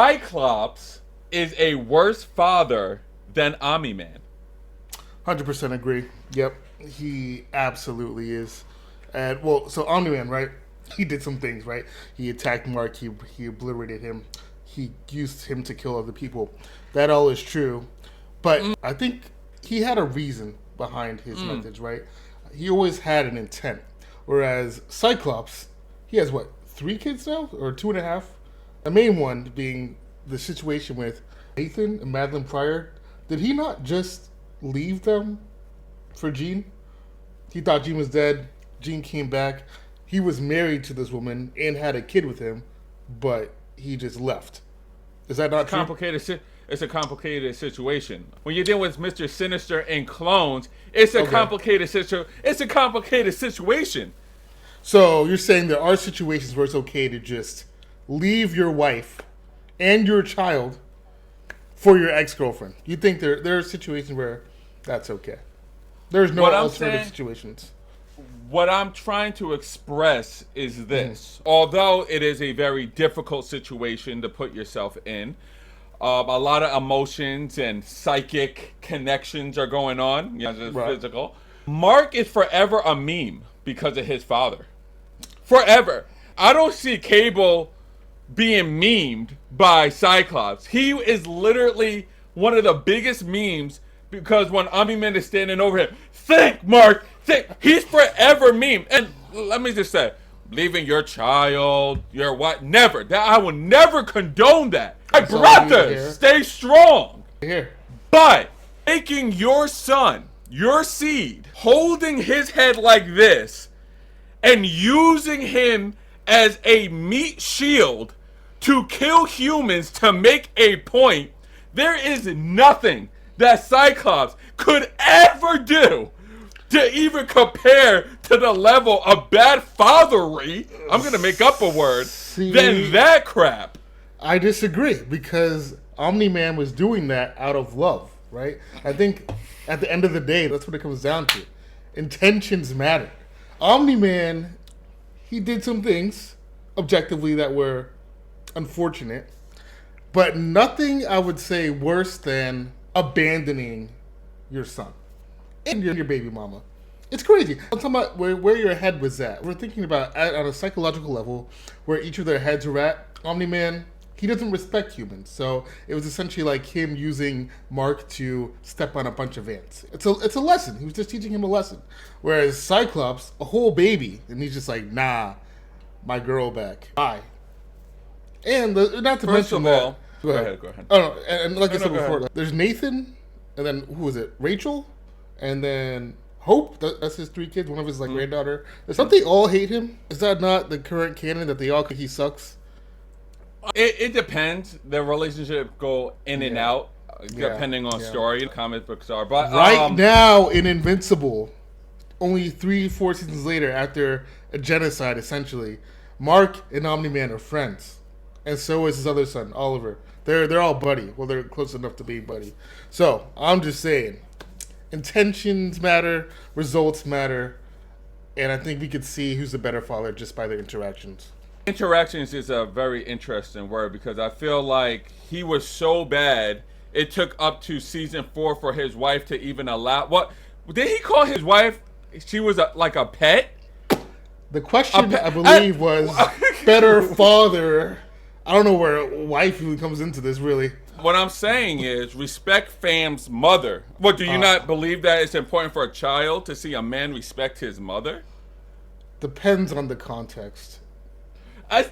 Cyclops is a worse father than Omni-Man. 100% agree. Yep, he absolutely is. And well, so Omni-Man, right? He did some things, right? He attacked Mark. He obliterated him. He used him to kill other people. That all is true, but I think he had a reason behind his methods, right? He always had an intent. Whereas Cyclops, he has what, 3 kids now, or 2.5? The main one being the situation with Nathan and Madelyne Pryor. Did he not just leave them for Jean? He thought Jean was dead. Jean came back. He was married to this woman and had a kid with him, but he just left. Is that not true? It's a complicated situation. When you're dealing with Mr. Sinister and clones, it's a complicated situation. So you're saying there are situations where it's okay to just leave your wife and your child for your ex-girlfriend. You think there are situations where that's okay? There's no alternative situations. What I'm trying to express is this. Although it is a very difficult situation to put yourself in, a lot of emotions and psychic connections are going on, physical. Mark is forever a meme because of his father. Forever. I don't see Cable being memed by Cyclops. He is literally one of the biggest memes because when Omni-Man is standing over him, think, Mark, think. He's forever meme. And let me just say, leaving your child, your what? Never. I will never condone that. My brothers, stay strong. Here. But taking your son, your seed, holding his head like this, and using him as a meat shield to kill humans to make a point, there is nothing that Cyclops could ever do to even compare to the level of bad fathery, I'm going to make up a word, than that crap. I disagree, because Omni-Man was doing that out of love, right? I think at the end of the day, that's what it comes down to. Intentions matter. Omni-Man, he did some things objectively that were unfortunate, but nothing I would say worse than abandoning your son and your baby mama. It's crazy. I'm talking about where your head was at. We're thinking about on a psychological level where each of their heads are at. Omni-Man, he doesn't respect humans, so it was essentially like him using Mark to step on a bunch of ants. It's a lesson. He was just teaching him a lesson. Whereas Cyclops, a whole baby, and he's just like, nah, my girl back. Bye. And not to mention that. Go ahead. Oh no, and like I said before, there's Nathan, and then who was it? Rachel, and then Hope. That's his 3 kids. One of his granddaughter. Don't they all hate him? Is that not the current canon that they all think he sucks? It depends. Their relationship go in and out depending on story. Comic books are, but right now in Invincible, only 3-4 seasons later, after a genocide, essentially, Mark and Omni-Man are friends. And so is his other son, Oliver. They're all buddy. Well, they're close enough to being buddy. So, I'm just saying, intentions matter, results matter, and I think we could see who's the better father just by their interactions. Interactions is a very interesting word because I feel like he was so bad, it took up to season 4 for his wife to even allow... What? Did he call his wife, she was like a pet? The question, I believe, was better father... I don't know where wife even comes into this, really. What I'm saying is respect fam's mother. What, do you not believe that it's important for a child to see a man respect his mother? Depends on the context.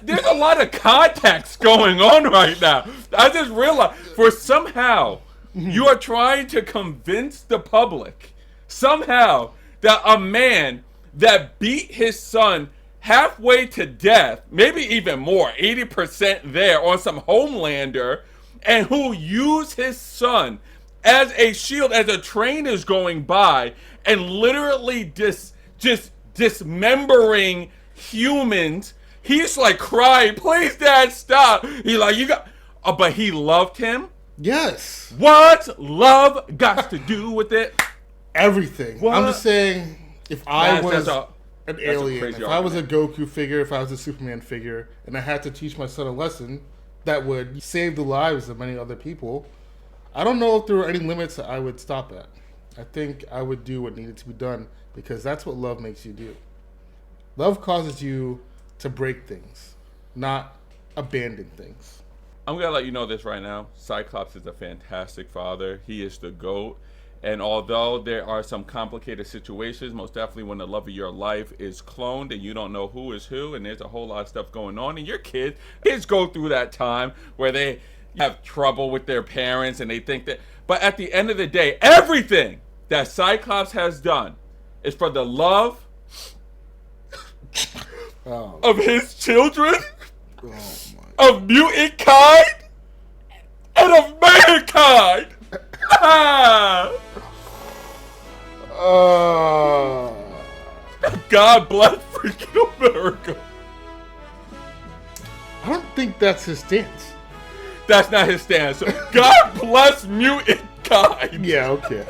There's a lot of context going on right now. I just realized, for somehow, you are trying to convince the public, somehow, that a man that beat his son halfway to death, maybe even more, 80% there on some Homelander, and who used his son as a shield as a train is going by and literally just dismembering humans. He's like crying, please, Dad, stop. He like, you got, but he loved him. Yes. What's love got to do with it? Everything. What? I'm just saying, if I was an alien, if argument. I was a Goku figure, if I was a Superman figure, and I had to teach my son a lesson, that would save the lives of many other people, I don't know if there were any limits that I would stop at. I think I would do what needed to be done because that's what love makes you do. Love causes you to break things, not abandon things. I'm going to let you know this right now. Cyclops is a fantastic father. He is the GOAT. And although there are some complicated situations, most definitely when the love of your life is cloned and you don't know who is who, and there's a whole lot of stuff going on, and your kids go through that time where they have trouble with their parents and they think that. But at the end of the day, everything that Cyclops has done is for the love of his children, of Mutantkind, and of mankind. God bless freaking America. I don't think that's his stance. That's not his stance. God bless Mutantkind. Yeah, okay.